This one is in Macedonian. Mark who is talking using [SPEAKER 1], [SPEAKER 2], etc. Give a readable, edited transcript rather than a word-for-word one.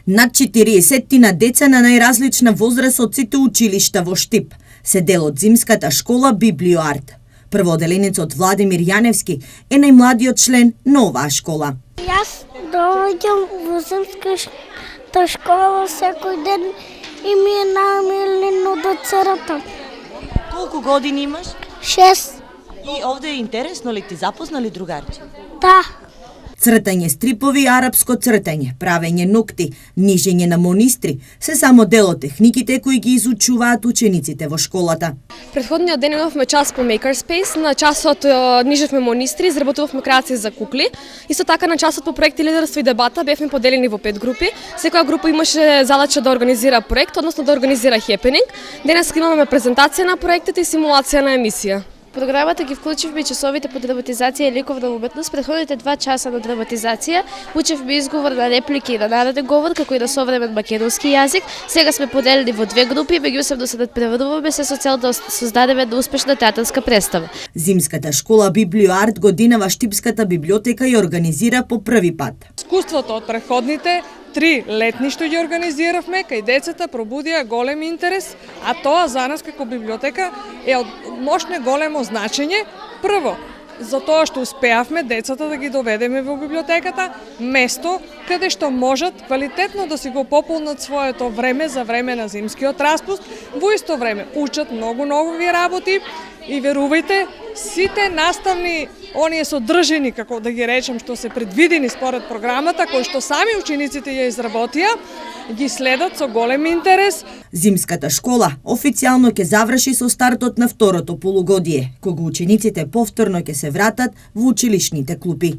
[SPEAKER 1] Над 40 деца на најразлична возраст од сите училишта во Штип се дел од зимската школа Библиоарт. Прводеленицот Владимир Јаневски е најмладиот член на оваа школа.
[SPEAKER 2] Јас доаѓам во зимската школа секој ден и ми е најмилено до црта.
[SPEAKER 3] Колку години имаш?
[SPEAKER 2] 6.
[SPEAKER 3] И овде е интересно ли ти, запознали другарче?
[SPEAKER 2] Да.
[SPEAKER 1] Цртање стрипови, арапско цртање, правење ногти, нижење на монистри се само дел од техниките кои ги изучуваат учениците во школата.
[SPEAKER 4] Претходниот ден имавме час по Makerspace, на часот нижевме монистри, изработувавме креации за кукли. Исто така на часот по проекти лидерство и дебата бевме поделени во 5 групи. Секоја група имаше задача да организира проект, односно да организира хепенинг. Денес имаме презентација на проектите и симулација на емисија.
[SPEAKER 5] Програмата ги вклучивме часовите по драматизација и ликовна уметност. Предходните 2 часа на драматизација учевме изговор на реплики и на народен говор, како и на современ македонски јазик. Сега сме поделени во 2 групи, меѓусебно се надпреваруваме се со цел да создадеме една успешна театарска представа.
[SPEAKER 1] Зимската школа Библиоарт годинава Штипската библиотека и организира по први пат.
[SPEAKER 6] Искуството од претходните 3 летни што ги организиравме, кај децата пробудија голем интерес, а тоа за нас како библиотека е од мощно големо значење. Прво, за тоа што успеавме децата да ги доведеме во библиотеката, место каде што можат квалитетно да си го пополнат своето време за време на зимскиот распуст, во исто време учат многу нови работи и верувајте, сите наставни оние содржини, како да ги речем, што се предвидени според програмата, кои што сами учениците ја изработија, ги следат со голем интерес.
[SPEAKER 1] Зимската школа официјално ќе заврши со стартот на второто полугодие, кога учениците повторно ќе се вратат во училишните клупи.